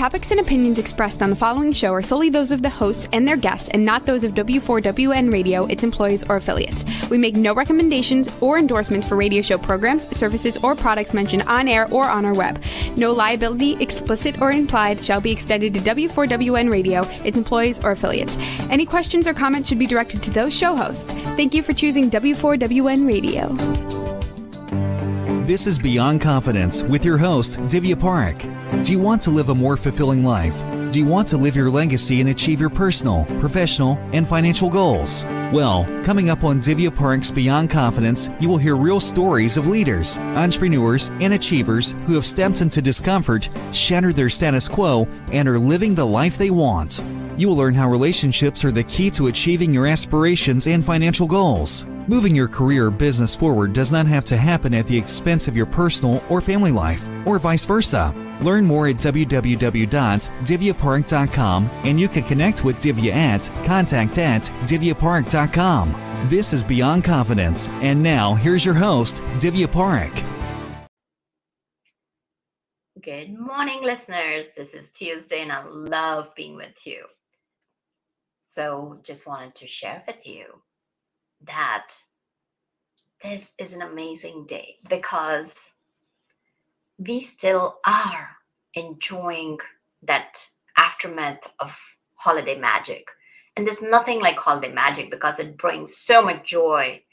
topics and opinions expressed on the following show are solely those of the hosts and their guests and not those of W4WN Radio, its employees, or affiliates. We make no recommendations or endorsements for radio show programs, services, or products mentioned on air or on our web. No liability, explicit or implied, shall be extended to W4WN Radio, its employees, or affiliates. Any questions or comments should be directed to those show hosts. Thank you for choosing W4WN Radio. This is Beyond Confidence with your host, Divya Parekh. Do you want to live a more fulfilling life? Do you want to live your legacy and achieve your personal, professional, and financial goals? Well, coming up on Divya Parekh's Beyond Confidence, you will hear real stories of leaders, entrepreneurs, and achievers who have stepped into discomfort, shattered their status quo, and are living the life they want. You will learn how relationships are the key to achieving your aspirations and financial goals. Moving your career or business forward does not have to happen at the expense of your personal or family life, or vice versa. Learn more at www.divyaparekh.com, and you can connect with Divya at contact@divyaparekh.com. This is Beyond Confidence, and now here's your host, Divya Parekh. Good morning, listeners. This is Tuesday, and I love being with you. So just wanted to share with you that this is an amazing day because we still are enjoying that aftermath of holiday magic. And there's nothing like holiday magic because it brings so much joy.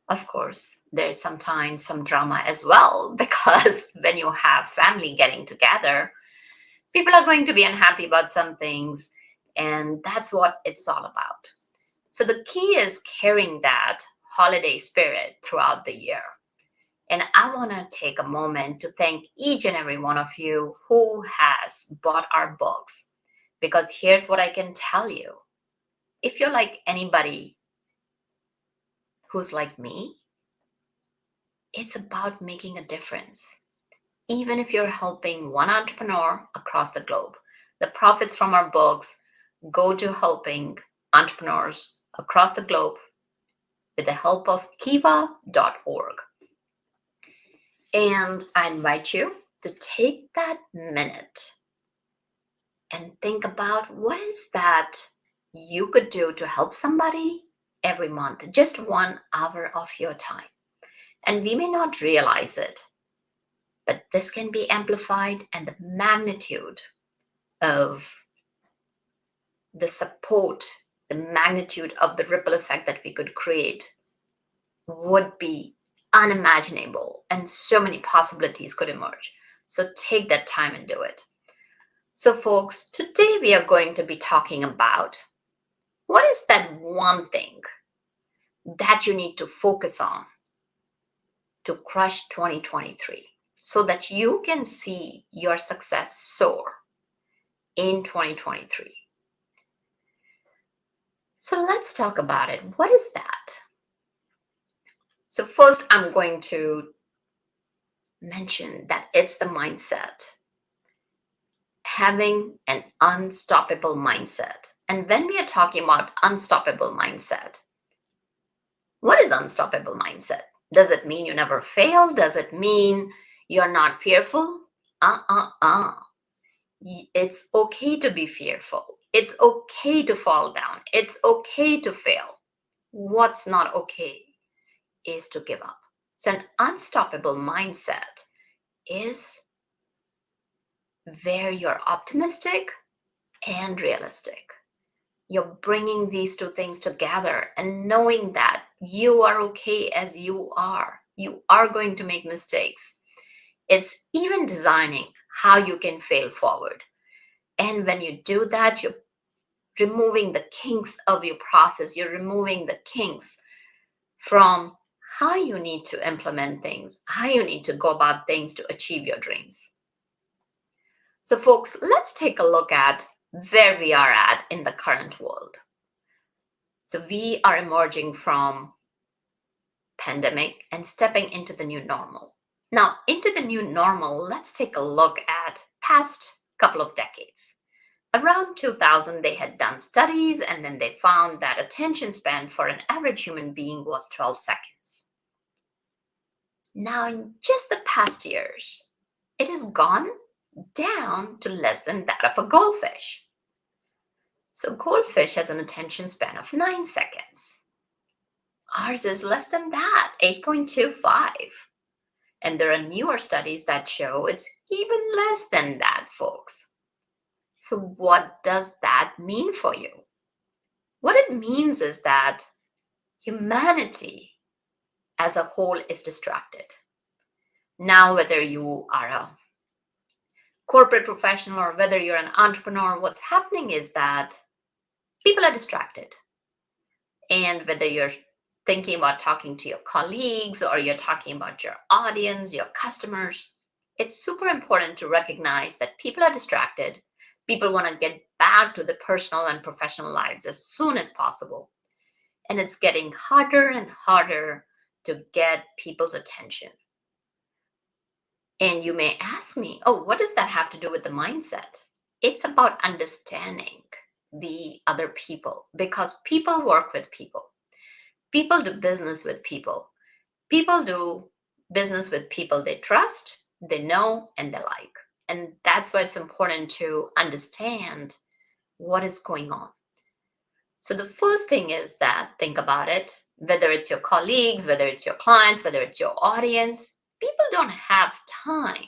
Of course, there's sometimes some drama as well because when you have family getting together, people are going to be unhappy about some things, and that's what it's all about. So the key is carrying that holiday spirit throughout the year. And I want to take a moment to thank each and every one of you who has bought our books. Because here's what I can tell you. If you're like anybody who's like me, it's about making a difference. Even if you're helping one entrepreneur across the globe, the profits from our books go to helping entrepreneurs across the globe with the help of kiva.org. And I invite you to take that minute and think about what is that you could do to help somebody every month, just 1 hour of your time. And we may not realize it, but this can be amplified, and the magnitude of the support, the magnitude of the ripple effect that we could create would be unimaginable, and so many possibilities could emerge. So take that time and do it. So folks, today we are going to be talking about what is that one thing that you need to focus on to crush 2023 so that you can see your success soar in 2023. So let's talk about it. What is that? So first, I'm going to mention that it's the mindset. Having an unstoppable mindset. And when we are talking about unstoppable mindset, what is unstoppable mindset? Does it mean you never fail? Does it mean you're not fearful? It's okay to be fearful. It's okay to fall down. It's okay to fail. What's not okay is to give up. So an unstoppable mindset is where you're optimistic and realistic. You're bringing these two things together and knowing that you are okay as you are. You are going to make mistakes. It's even designing how you can fail forward. And when you do that, you're removing the kinks of your process. You're removing the kinks from how you need to implement things, how you need to go about things to achieve your dreams. So folks, let's take a look at where we are at in the current world. So we are emerging from pandemic and stepping into the new normal. Now, into the new normal, let's take a look at past couple of decades. Around 2000, they had done studies, and then they found that attention span for an average human being was 12 seconds. Now, in just the past years, it has gone down to less than that of a goldfish. So goldfish has an attention span of 9 seconds. Ours is less than that, 8.25. And there are newer studies that show it's even less than that, folks. So what does that mean for you? What it means is that humanity as a whole is distracted. Now, whether you are a corporate professional or whether you're an entrepreneur, what's happening is that people are distracted. And whether you're thinking about talking to your colleagues or you're talking about your audience, your customers, it's super important to recognize that people are distracted. People want to get back to the personal and professional lives as soon as possible. And it's getting harder and harder to get people's attention. And you may ask me, oh, what does that have to do with the mindset? It's about understanding the other people, because people work with people. People do business with people. People do business with people they trust, they know, and they like. And that's why it's important to understand what is going on. So the first thing is that think about it, whether it's your colleagues, whether it's your clients, whether it's your audience, people don't have time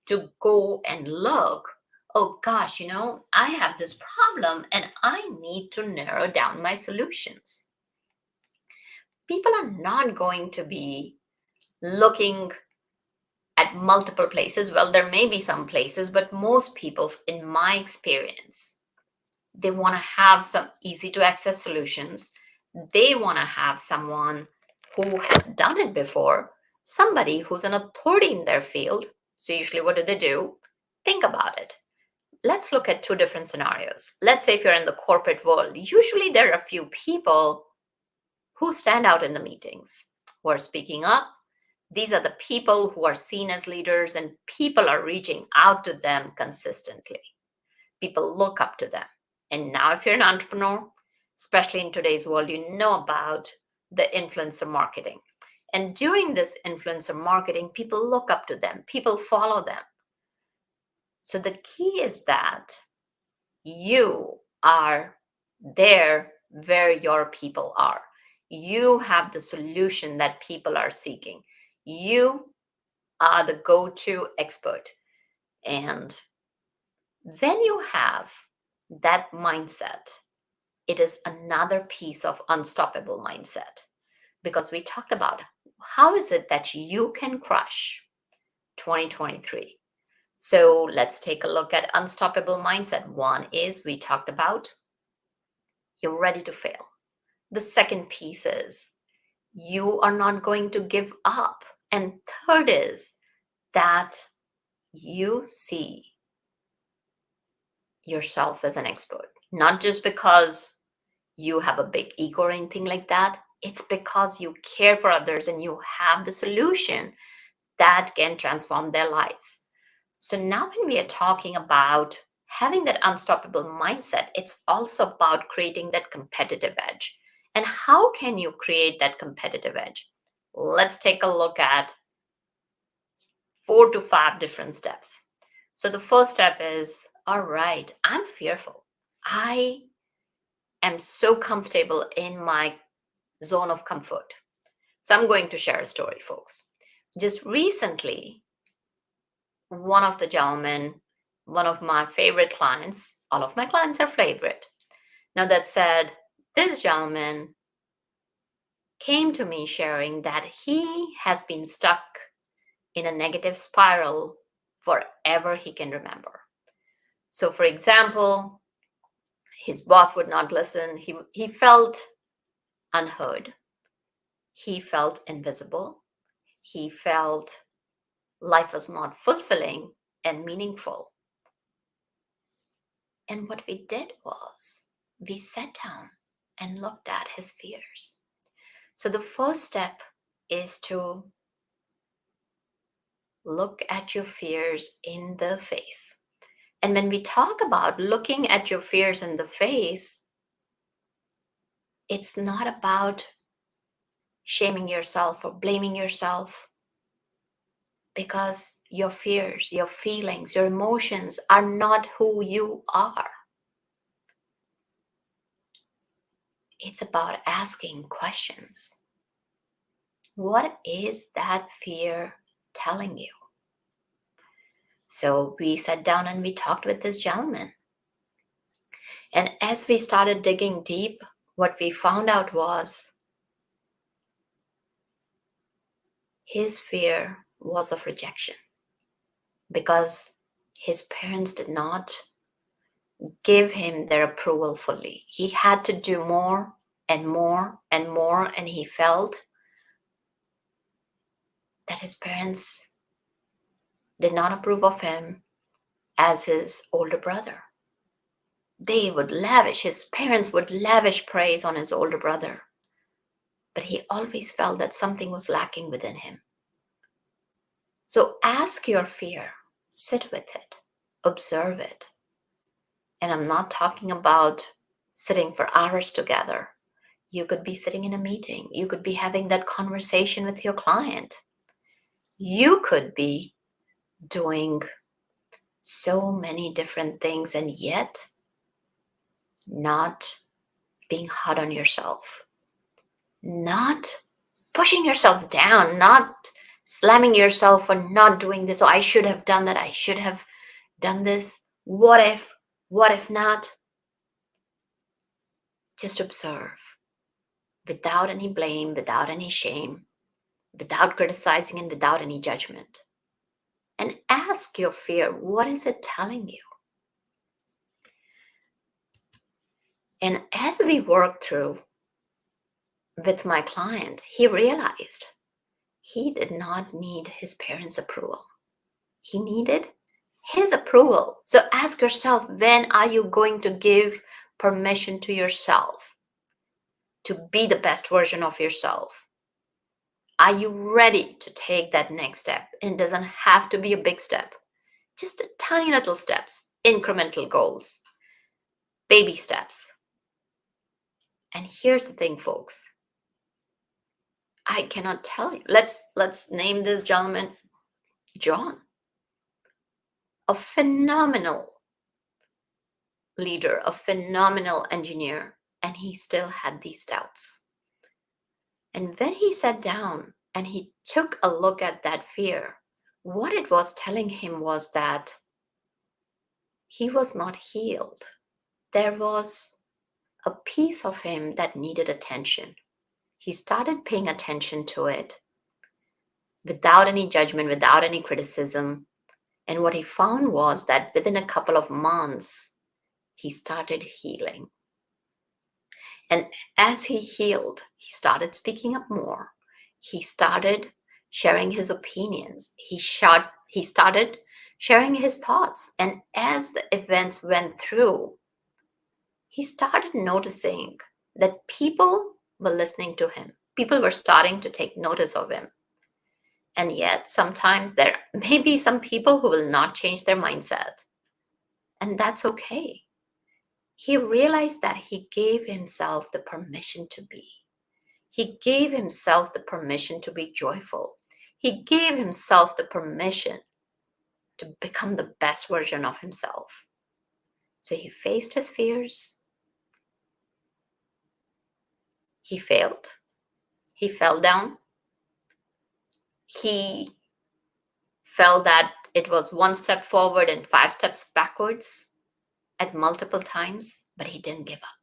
to go and look, oh gosh, I have this problem and I need to narrow down my solutions. People are not going to be looking at multiple places. Well, there may be some places, but most people, in my experience, they want to have some easy to access solutions. They want to have someone who has done it before, somebody who's an authority in their field. So usually what do? Think about it. Let's look at two different scenarios. Let's say if you're in the corporate world, usually there are a few people who stand out in the meetings, who are speaking up. These are the people who are seen as leaders, and people are reaching out to them consistently. People look up to them. And now if you're an entrepreneur, especially in today's world, you know about the influencer marketing. And during this influencer marketing, people look up to them, people follow them. So the key is that you are there where your people are. You have the solution that people are seeking. You are the go-to expert. And when you have that mindset, it is another piece of unstoppable mindset, because we talked about how is it that you can crush 2023. So let's take a look at unstoppable mindset. One is we talked about you're ready to fail. The second piece is you are not going to give up. And third is that you see yourself as an expert, not just because you have a big ego or anything like that. It's because you care for others and you have the solution that can transform their lives. So now when we are talking about having that unstoppable mindset, it's also about creating that competitive edge. And how can you create that competitive edge? Let's take a look at 4 to 5 different steps. So the first step is, all right, I'm fearful. I am so comfortable in my zone of comfort. So I'm going to share a story, folks. Just recently, one of the gentlemen, one of my favorite clients, all of my clients are favorite. Now that said, this gentleman came to me sharing that he has been stuck in a negative spiral forever he can remember. So for example, his boss would not listen. He felt unheard. He felt invisible. He felt life was not fulfilling and meaningful. And what we did was we sat down and looked at his fears. So the first step is to look at your fears in the face. And when we talk about looking at your fears in the face, it's not about shaming yourself or blaming yourself. Because your fears, your feelings, your emotions are not who you are. It's about asking questions. What is that fear telling you? So we sat down and we talked with this gentleman. And as we started digging deep, what we found out was his fear was of rejection because his parents did not give him their approval fully. He had to do more and more and more, and he felt that his parents did not approve of him as his older brother. His parents would lavish praise on his older brother, but he always felt that something was lacking within him. So ask your fear, sit with it, observe it. And I'm not talking about sitting for hours together. You could be sitting in a meeting. You could be having that conversation with your client. You could be doing so many different things and yet not being hard on yourself, not pushing yourself down, not slamming yourself for not doing this. Oh, I should have done that. I should have done this. What if? What if not? Just observe without any blame, without any shame, without criticizing, and without any judgment. And ask your fear, what is it telling you? And as we worked through with my client, he realized he did not need his parents' approval. He needed his approval. So ask yourself, when are you going to give permission to yourself to be the best version of yourself? Are you ready to take that next step? And it doesn't have to be a big step, just a tiny little steps, incremental goals, baby steps. And here's the thing, folks. I cannot tell you. Let's name this gentleman John. A phenomenal leader, a phenomenal engineer, and he still had these doubts. And when he sat down and he took a look at that fear, what it was telling him was that he was not healed. There was a piece of him that needed attention. He started paying attention to it without any judgment, without any criticism. And what he found was that within a couple of months, he started healing. And as he healed, he started speaking up more. He started sharing his opinions. He started sharing his thoughts. And as the events went through, he started noticing that people were listening to him. People were starting to take notice of him. And yet, sometimes there may be some people who will not change their mindset. And that's okay. He realized that he gave himself the permission to be. He gave himself the permission to be joyful. He gave himself the permission to become the best version of himself. So he faced his fears. He failed. He fell down. He felt that it was one step forward and 5 steps backwards at multiple times, but he didn't give up.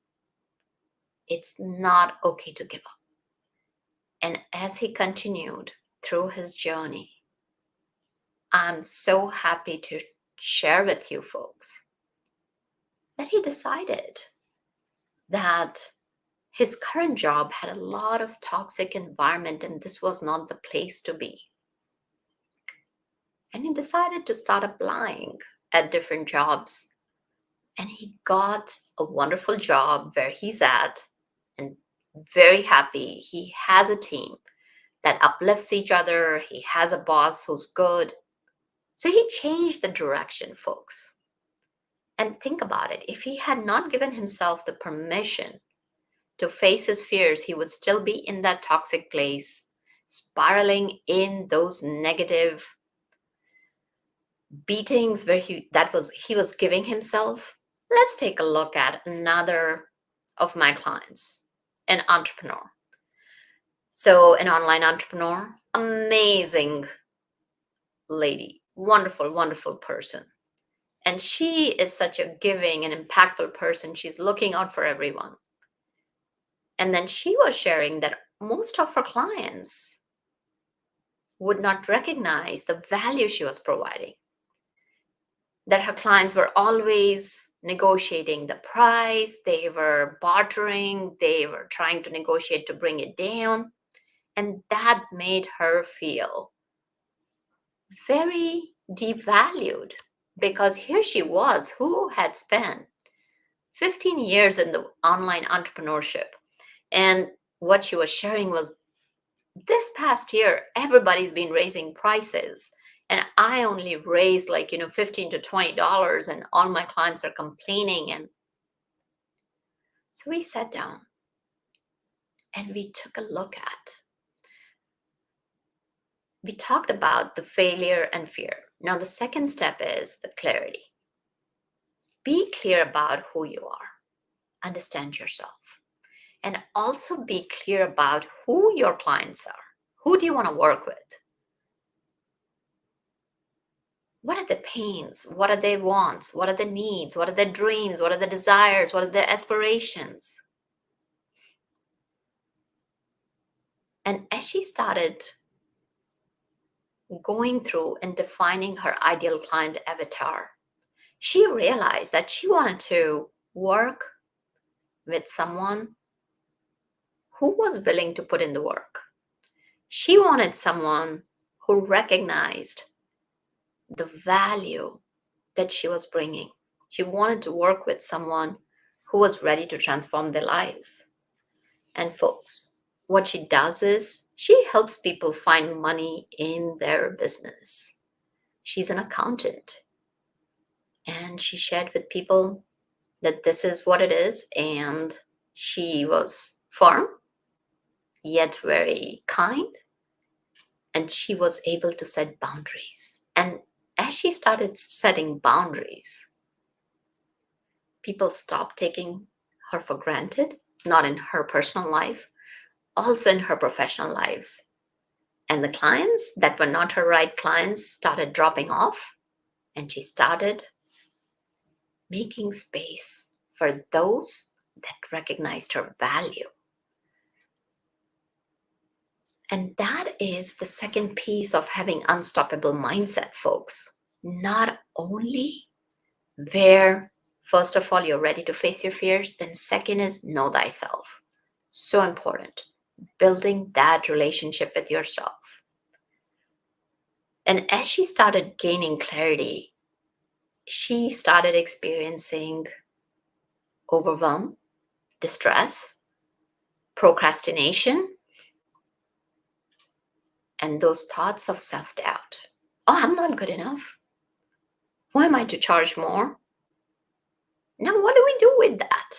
It's not okay to give up. And as he continued through his journey, I'm so happy to share with you folks that he decided that his current job had a lot of toxic environment and this was not the place to be. And he decided to start applying at different jobs. And he got a wonderful job where he's at and very happy. He has a team that uplifts each other. He has a boss who's good. So he changed the direction, folks. And think about it. If he had not given himself the permission to face his fears, he would still be in that toxic place, spiraling in those negative beatings where he was giving himself. Let's take a look at another of my clients, an entrepreneur. So an online entrepreneur, amazing lady, wonderful, wonderful person. And she is such a giving and impactful person. She's looking out for everyone. And then she was sharing that most of her clients would not recognize the value she was providing. That her clients were always negotiating the price, they were bartering, they were trying to negotiate to bring it down. And that made her feel very devalued, because here she was, who had spent 15 years in the online entrepreneurship. And what she was sharing was, this past year, everybody's been raising prices. And I only raised like, $15 to $20, and all my clients are complaining. And so we sat down and we took a look at, we talked about the failure and fear. Now, the second step is the clarity. Be clear about who you are, understand yourself, and also be clear about who your clients are. Who do you want to work with? What are the pains? What are their wants? What are the needs? What are their dreams? What are the desires? What are their aspirations? And as she started going through and defining her ideal client avatar, she realized that she wanted to work with someone who was willing to put in the work. She wanted someone who recognized the value that she was bringing. She wanted to work with someone who was ready to transform their lives. And folks, what she does is she helps people find money in their business. She's an accountant, and she shared with people that this is what it is. And she was firm, yet very kind. And she was able to set boundaries. And as she started setting boundaries, people stopped taking her for granted, not in her personal life, also in her professional lives. And the clients that were not her right clients started dropping off, and she started making space for those that recognized her value. And that is the second piece of having unstoppable mindset, folks. Not only where, first of all, you're ready to face your fears, then second is know thyself. So important. Building that relationship with yourself. And as she started gaining clarity, she started experiencing overwhelm, distress, procrastination, and those thoughts of self-doubt. Oh, I'm not good enough. Who am I to charge more? Now, what do we do with that?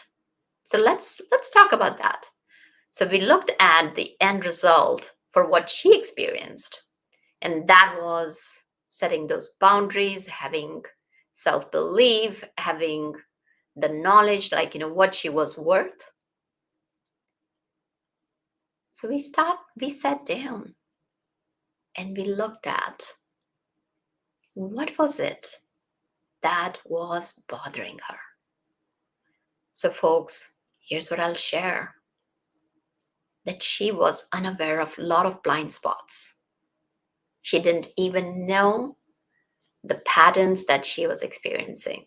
So let's talk about that. So we looked at the end result for what she experienced, and that was setting those boundaries, having self-belief, having the knowledge, like, what she was worth. So we sat down and we looked at what was it that was bothering her. So folks, here's what I'll share. That she was unaware of a lot of blind spots. She didn't even know the patterns that she was experiencing.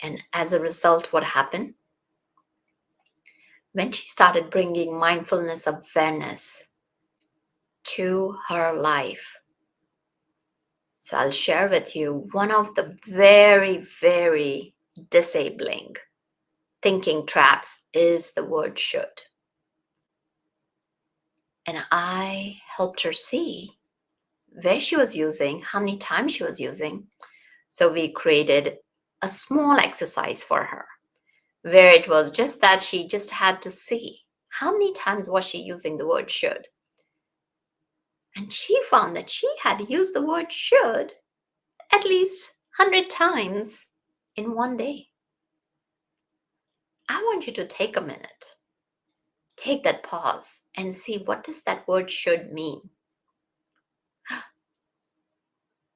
And as a result, what happened? When she started bringing mindfulness awareness to her life. So I'll share with you one of the very, very disabling thinking traps is the word should. And I helped her see where she was using, how many times she was using. So we created a small exercise for her where it was just that she just had to see how many times was she using the word should. And she found that she had used the word should at least 100 times in one day. I want you to take a minute, take that pause and see, what does that word should mean?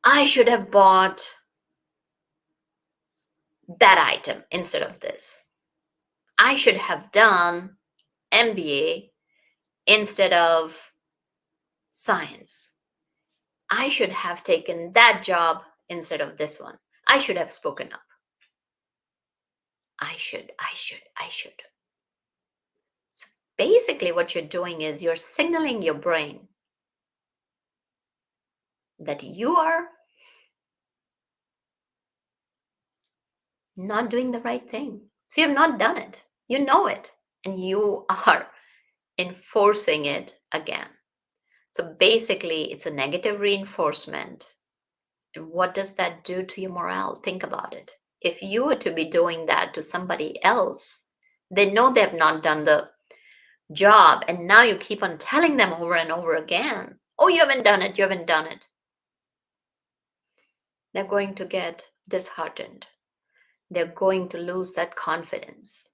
I should have bought that item instead of this. I should have done MBA instead of science. I should have taken that job instead of this one. I should have spoken up. I should. So basically, what you're doing is you're signaling your brain that you are not doing the right thing. So you've not done it. You know it. And you are enforcing it again. So basically, it's a negative reinforcement. And what does that do to your morale? Think about it. If you were to be doing that to somebody else, they know they have not done the job, and now you keep on telling them over and over again, oh, you haven't done it, you haven't done it. They're going to get disheartened. They're going to lose that confidence.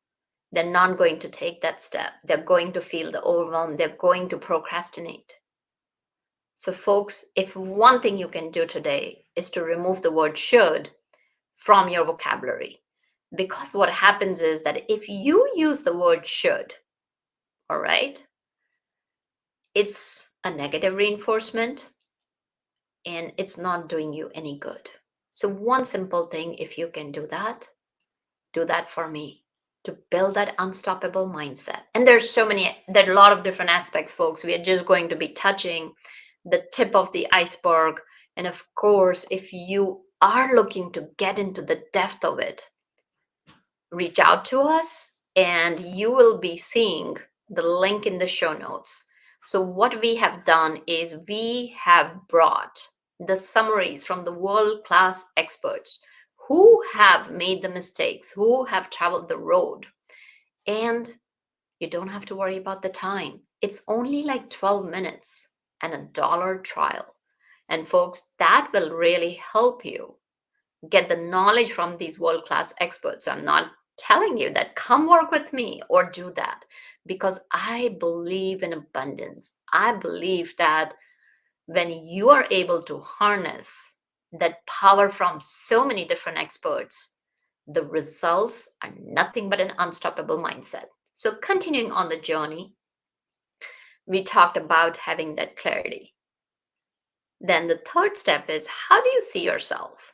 They're not going to take that step. They're going to feel the overwhelm. They're going to procrastinate. So, folks, if one thing you can do today is to remove the word should from your vocabulary, because what happens is that if you use the word should, all right, it's a negative reinforcement and it's not doing you any good. So, one simple thing, if you can do that for me, to build that unstoppable mindset. And there are a lot of different aspects, folks. We are just going to be touching the tip of the iceberg. And of course, if you are looking to get into the depth of it, reach out to us and you will be seeing the link in the show notes. So what we have done is we have brought the summaries from the world-class experts who have made the mistakes, who have traveled the road. And you don't have to worry about the time. It's only like 12 minutes and $1 trial. And folks, that will really help you get the knowledge from these world-class experts. I'm not telling you that come work with me or do that, because I believe in abundance. I believe that when you are able to harness that power from so many different experts, the results are nothing but an unstoppable mindset. So continuing on the journey, we talked about having that clarity. Then the third step is, how do you see yourself?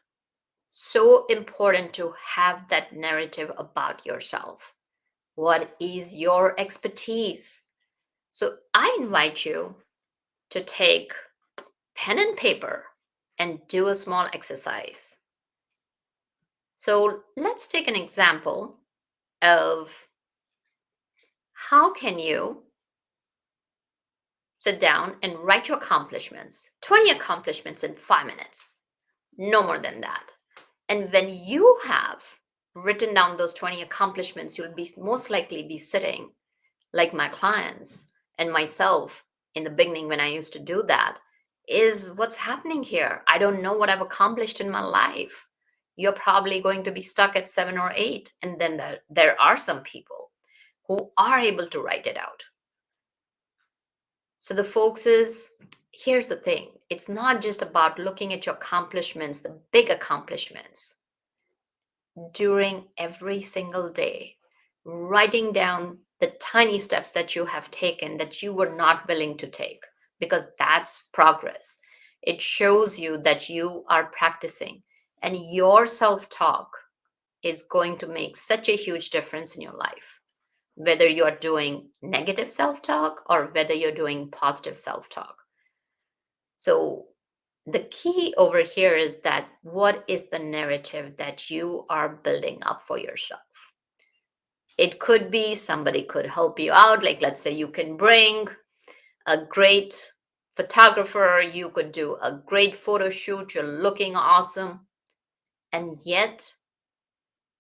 So important to have that narrative about yourself. What is your expertise? So I invite you to take pen and paper and do a small exercise. So let's take an example of how can you sit down and write your accomplishments, 20 accomplishments in 5 minutes, no more than that. And when you have written down those 20 accomplishments, you'll be most likely be sitting like my clients and myself in the beginning when I used to do that, is what's happening here. I don't know what I've accomplished in my life. You're probably going to be stuck at 7 or 8. And then there are some people who are able to write it out. So the folks is, here's the thing. It's not just about looking at your accomplishments, the big accomplishments. During every single day, writing down the tiny steps that you have taken that you were not willing to take, because that's progress. It shows you that you are practicing, and your self-talk is going to make such a huge difference in your life, whether you're doing negative self-talk or whether you're doing positive self-talk. So the key over here is that what is the narrative that you are building up for yourself? It could be somebody could help you out. Like, let's say you can bring a great photographer, you could do a great photo shoot, you're looking awesome. And yet,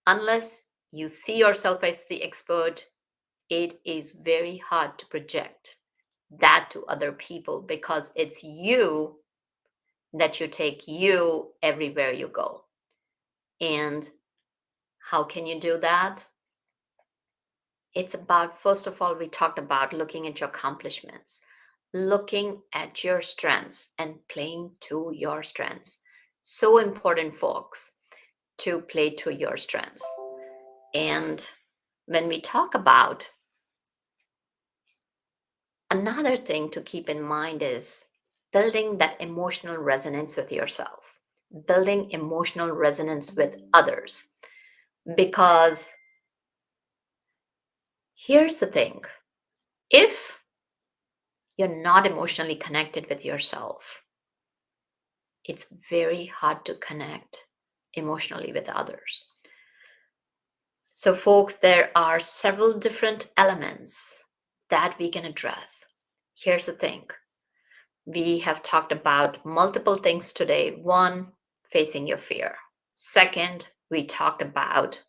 unless you see yourself as the expert, it is very hard to project that to other people, because it's you that you take you everywhere you go. And how can you do that? It's about, first of all, we talked about looking at your accomplishments, looking at your strengths and playing to your strengths. So important, folks, to play to your strengths. And when we talk about, another thing to keep in mind is building that emotional resonance with yourself, building emotional resonance with others. Because here's the thing, if you're not emotionally connected with yourself, it's very hard to connect emotionally with others. So, folks, there are several different elements that we can address. Here's the thing. We have talked about multiple things today. One, facing your fear. Second, we talked about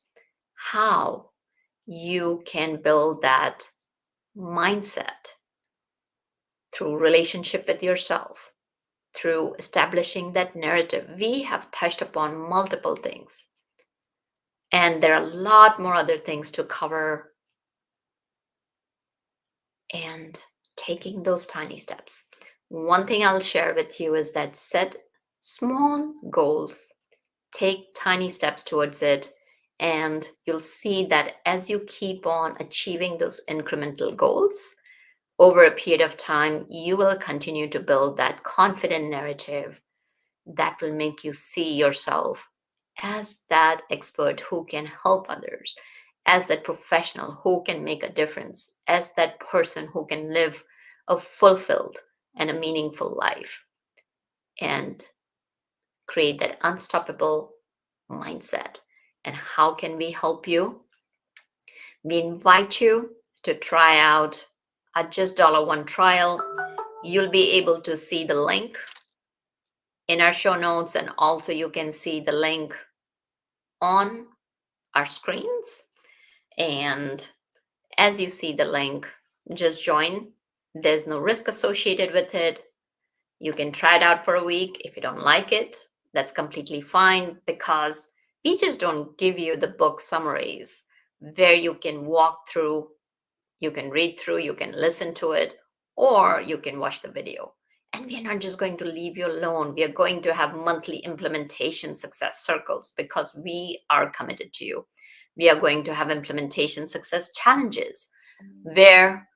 how you can build that mindset through relationship with yourself, through establishing that narrative. We have touched upon multiple things. And there are a lot more other things to cover, and taking those tiny steps. One thing I'll share with you is that set small goals, take tiny steps towards it, and you'll see that as you keep on achieving those incremental goals over a period of time, you will continue to build that confident narrative that will make you see yourself as that expert who can help others, as that professional who can make a difference, as that person who can live a fulfilled and a meaningful life, and create that unstoppable mindset. And how can we help you? We invite you to try out a just $1 trial. You'll be able to see the link in our show notes, and also you can see the link on our screens. And as you see the link, just join. There's no risk associated with it. You can try it out for a week. If you don't like it, that's completely fine, because we just don't give you the book summaries where you can walk through, you can read through, you can listen to it, or you can watch the video. And we are not just going to leave you alone. We are going to have monthly implementation success circles, because we are committed to you. We are going to have implementation success challenges where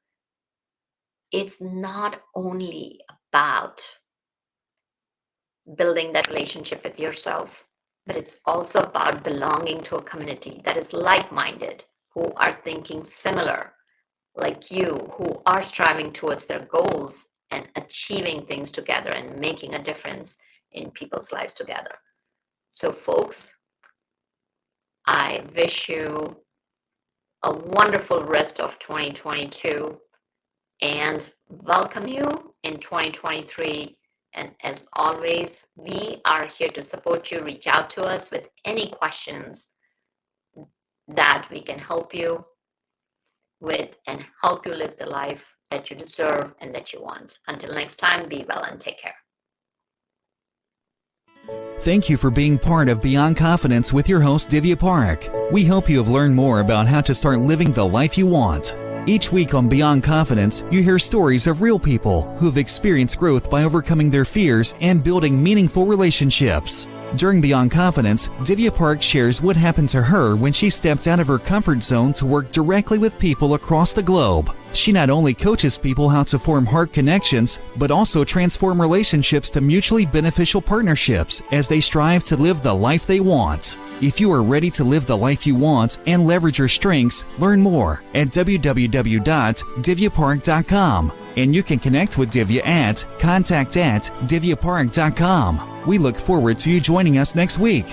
it's not only about building that relationship with yourself, but it's also about belonging to a community that is like-minded, who are thinking similar like you, who are striving towards their goals and achieving things together and making a difference in people's lives together. So, folks, I wish you a wonderful rest of 2022 and welcome you in 2023. And as always, we are here to support you. Reach out to us with any questions that we can help you with and help you live the life that you deserve and that you want. Until next time, be well and take care. Thank you for being part of Beyond Confidence with your host, Divya Parekh. We hope you have learned more about how to start living the life you want. Each week on Beyond Confidence, you hear stories of real people who've experienced growth by overcoming their fears and building meaningful relationships. During Beyond Confidence, Divya Parekh shares what happened to her when she stepped out of her comfort zone to work directly with people across the globe. She not only coaches people how to form heart connections, but also transform relationships to mutually beneficial partnerships as they strive to live the life they want. If you are ready to live the life you want and leverage your strengths, learn more at www.divyaparekh.com. And you can connect with Divya at contact@divyaparekh.com. We look forward to you joining us next week.